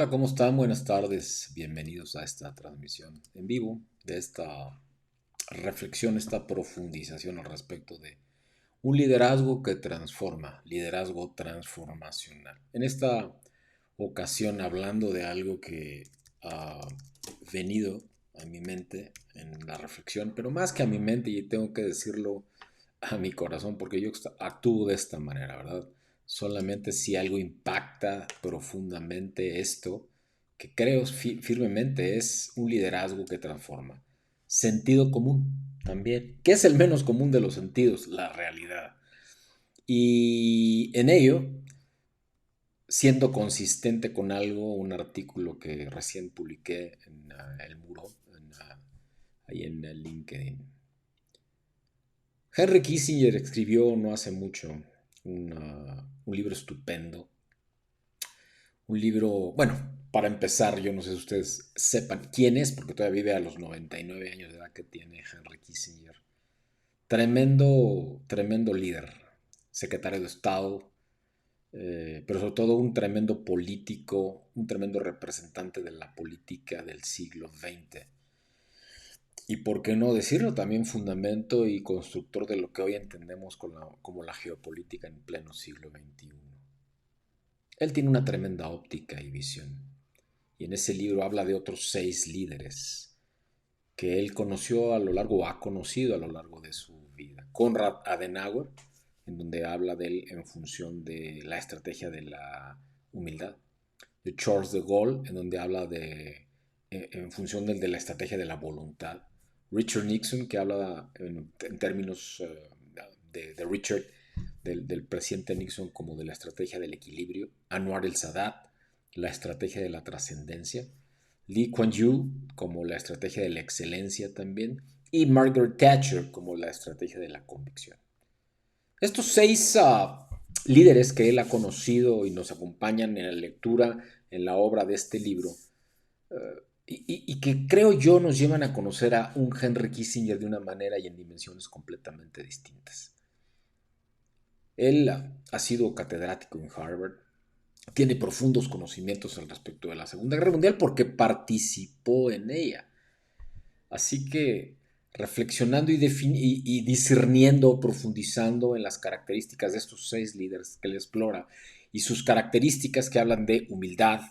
Hola, ¿cómo están? Buenas tardes. Bienvenidos a esta transmisión en vivo de esta reflexión, esta profundización al respecto de un liderazgo que transforma, liderazgo transformacional. En esta ocasión hablando de algo que ha venido a mi mente en la reflexión, pero más que a mi mente, y tengo que decirlo a mi corazón, porque yo actúo de esta manera, ¿verdad? Solamente si algo impacta profundamente esto, que creo firmemente es un liderazgo que transforma. Sentido común también. ¿Qué es el menos común de los sentidos? La realidad. Y en ello, siendo consistente con algo, un artículo que recién publiqué en el muro, ahí en el LinkedIn. Henry Kissinger escribió no hace mucho un libro estupendo. Un libro, bueno, para empezar, yo no sé si ustedes sepan quién es, porque todavía vive a los 99 años de edad que tiene Henry Kissinger. Tremendo, tremendo líder, secretario de Estado, pero sobre todo un tremendo político, un tremendo representante de la política del siglo XX. Y por qué no decirlo, también fundamento y constructor de lo que hoy entendemos como la geopolítica en pleno siglo XXI. Él tiene una tremenda óptica y visión. Y en ese libro habla de otros 6 líderes que él conoció a lo largo, o ha conocido a lo largo de su vida. Konrad Adenauer, en donde habla de él en función de la estrategia de la humildad. De Charles de Gaulle, en donde habla en función de la estrategia de la voluntad. Richard Nixon, que habla en términos de Richard, del presidente Nixon, como de la estrategia del equilibrio. Anwar el Sadat, la estrategia de la trascendencia. Lee Kuan Yew, como la estrategia de la excelencia también. Y Margaret Thatcher, como la estrategia de la convicción. Estos 6 líderes que él ha conocido y nos acompañan en la lectura, en la obra de este libro, y que creo yo nos llevan a conocer a un Henry Kissinger de una manera y en dimensiones completamente distintas. Él ha sido catedrático en Harvard, tiene profundos conocimientos al respecto de la Segunda Guerra Mundial porque participó en ella. Así que reflexionando y discerniendo, profundizando en las características de estos 6 líderes que él explora y sus características que hablan de humildad,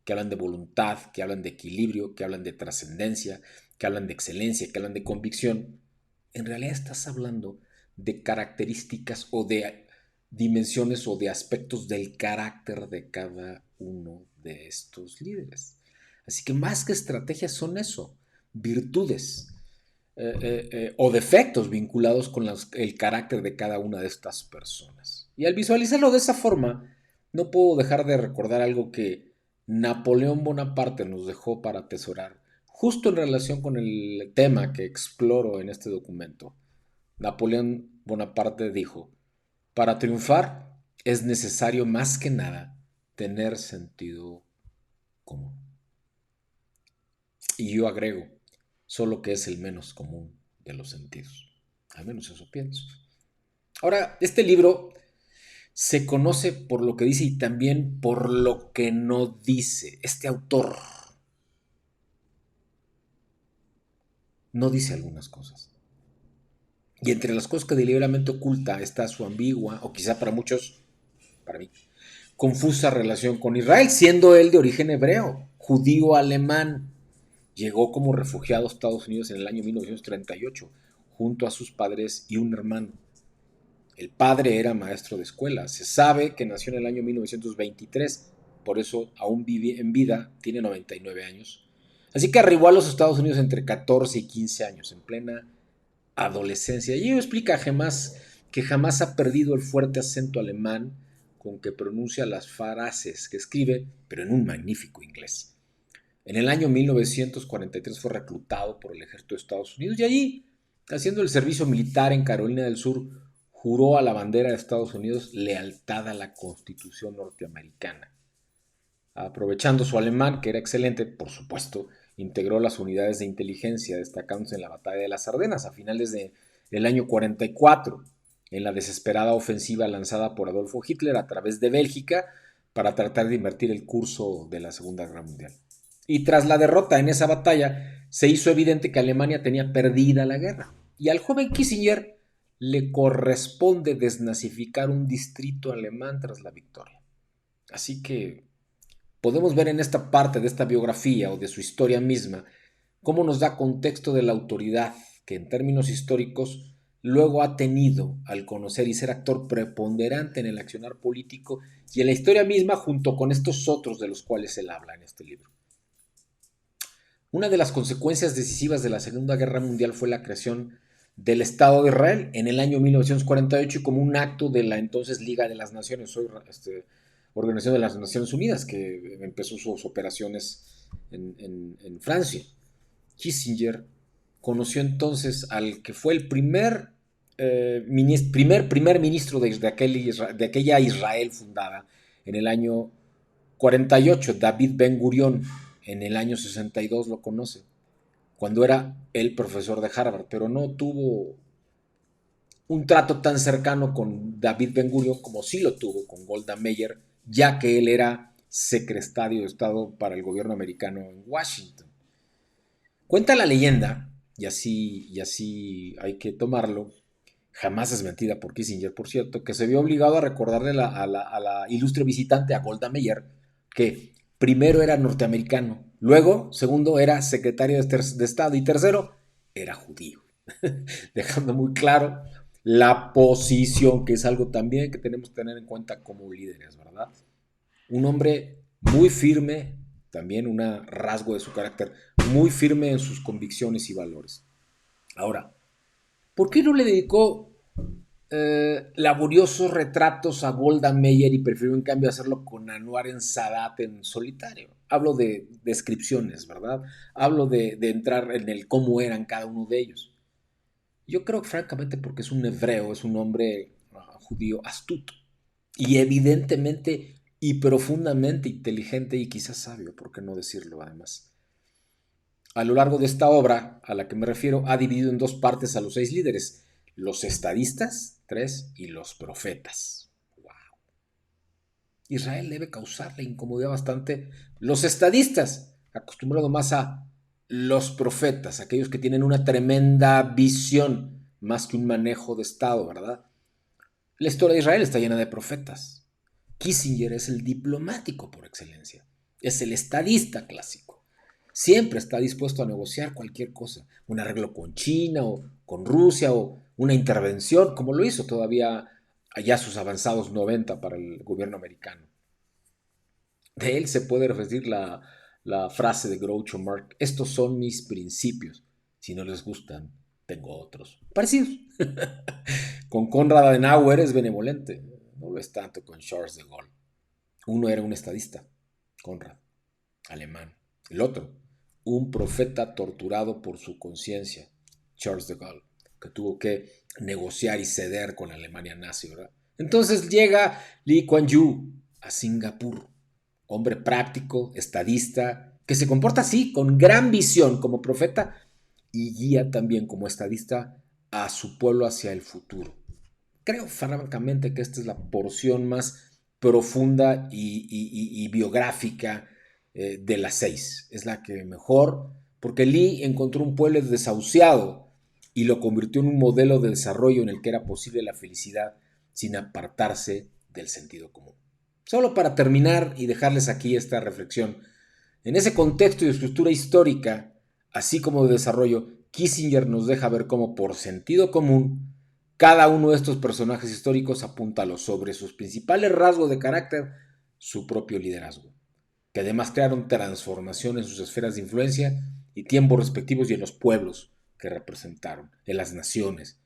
que hablan de voluntad, que hablan de equilibrio, que hablan de trascendencia, que hablan de excelencia, que hablan de convicción, en realidad estás hablando de características o de dimensiones o de aspectos del carácter de cada uno de estos líderes. Así que más que estrategias son eso, virtudes o defectos vinculados con el carácter de cada una de estas personas. Y al visualizarlo de esa forma, no puedo dejar de recordar algo que Napoleón Bonaparte nos dejó para atesorar, justo en relación con el tema que exploro en este documento. Napoleón Bonaparte dijo, para triunfar es necesario más que nada tener sentido común. Y yo agrego, solo que es el menos común de los sentidos. Al menos eso pienso. Ahora, este libro se conoce por lo que dice y también por lo que no dice. Este autor no dice algunas cosas. Y entre las cosas que deliberadamente oculta está su ambigua, o quizá para muchos, para mí, confusa relación con Israel, siendo él de origen hebreo, judío alemán. Llegó como refugiado a Estados Unidos en el año 1938, junto a sus padres y un hermano. El padre era maestro de escuela. Se sabe que nació en el año 1923, por eso aún vive en vida, tiene 99 años. Así que arribó a los Estados Unidos entre 14 y 15 años, en plena adolescencia. Y ello explica que jamás ha perdido el fuerte acento alemán con que pronuncia las frases que escribe, pero en un magnífico inglés. En el año 1943 fue reclutado por el ejército de Estados Unidos y allí, haciendo el servicio militar en Carolina del Sur, juró a la bandera de Estados Unidos lealtad a la Constitución norteamericana. Aprovechando su alemán, que era excelente, por supuesto, integró las unidades de inteligencia, destacándose en la batalla de las Ardenas a finales del año 44, en la desesperada ofensiva lanzada por Adolfo Hitler a través de Bélgica para tratar de invertir el curso de la Segunda Guerra Mundial. Y tras la derrota en esa batalla, se hizo evidente que Alemania tenía perdida la guerra. Y al joven Kissinger le corresponde desnazificar un distrito alemán tras la victoria. Así que podemos ver en esta parte de esta biografía o de su historia misma cómo nos da contexto de la autoridad que en términos históricos luego ha tenido al conocer y ser actor preponderante en el accionar político y en la historia misma junto con estos otros de los cuales él habla en este libro. Una de las consecuencias decisivas de la Segunda Guerra Mundial fue la creación del Estado de Israel en el año 1948 como un acto de la entonces Liga de las Naciones, hoy Organización de las Naciones Unidas, que empezó sus operaciones en Francia. Kissinger conoció entonces al que fue el primer ministro de aquella Israel fundada en el año 48, David Ben Gurión. En el año 62 lo conoce, cuando era el profesor de Harvard, pero no tuvo un trato tan cercano con David Ben Gurión como sí lo tuvo con Golda Meir, ya que él era secretario de Estado para el gobierno americano en Washington. Cuenta la leyenda, y así hay que tomarlo, jamás es mentira por Kissinger, por cierto, que se vio obligado a recordarle a la ilustre visitante, a Golda Meir, que primero era norteamericano, luego, segundo, era secretario de Estado y tercero, era judío, dejando muy claro la posición, que es algo también que tenemos que tener en cuenta como líderes, ¿verdad? Un hombre muy firme, también un rasgo de su carácter, muy firme en sus convicciones y valores. Ahora, ¿por qué no le dedicó laboriosos retratos a Golda Meir y prefirió en cambio hacerlo con Anwar en Sadat en solitario? Hablo de descripciones, ¿verdad? Hablo de entrar en el cómo eran cada uno de ellos. Yo creo francamente porque es un hebreo, es un hombre judío astuto y evidentemente y profundamente inteligente y quizás sabio, ¿por qué no decirlo además? A lo largo de esta obra, a la que me refiero, ha dividido en dos partes a los 6 líderes, los estadistas, 3, y los profetas. Wow. Israel debe causarle incomodidad bastante los estadistas, acostumbrado más a los profetas, aquellos que tienen una tremenda visión, más que un manejo de Estado, ¿verdad? La historia de Israel está llena de profetas. Kissinger es el diplomático por excelencia, es el estadista clásico. Siempre está dispuesto a negociar cualquier cosa, un arreglo con China o con Rusia o una intervención, como lo hizo todavía allá sus avanzados 90 para el gobierno americano. De él se puede referir la frase de Groucho Marx: estos son mis principios, si no les gustan, tengo otros parecidos. Con Konrad Adenauer es benevolente, no lo es tanto con Charles de Gaulle. Uno era un estadista, Konrad, alemán. El otro, un profeta torturado por su conciencia, Charles de Gaulle, que tuvo que negociar y ceder con la Alemania nazi, ¿verdad? Entonces llega Lee Kuan Yew a Singapur, hombre práctico, estadista, que se comporta así, con gran visión como profeta y guía también como estadista a su pueblo hacia el futuro. Creo francamente que esta es la porción más profunda y biográfica de las 6. Es la que mejor, porque Lee encontró un pueblo desahuciado y lo convirtió en un modelo de desarrollo en el que era posible la felicidad sin apartarse del sentido común. Solo para terminar y dejarles aquí esta reflexión, en ese contexto y estructura histórica, así como de desarrollo, Kissinger nos deja ver cómo por sentido común cada uno de estos personajes históricos apunta sobre sus principales rasgos de carácter, su propio liderazgo, que además crearon transformación en sus esferas de influencia y tiempos respectivos y en los pueblos que representaron, en las naciones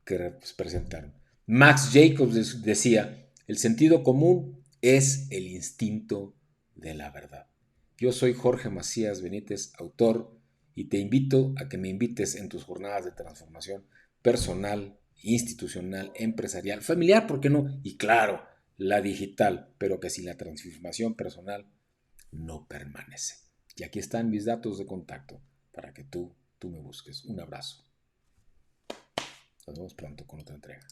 que representaron. Max Jacobs decía: el sentido común es el instinto de la verdad. Yo soy Jorge Macías Benítez, autor, y te invito a que me invites en tus jornadas de transformación personal, institucional, empresarial, familiar, ¿por qué no? Y claro, la digital, pero que sin la transformación personal no permanece. Y aquí están mis datos de contacto para que tú me busques. Un abrazo. Nos vemos pronto con otra entrega.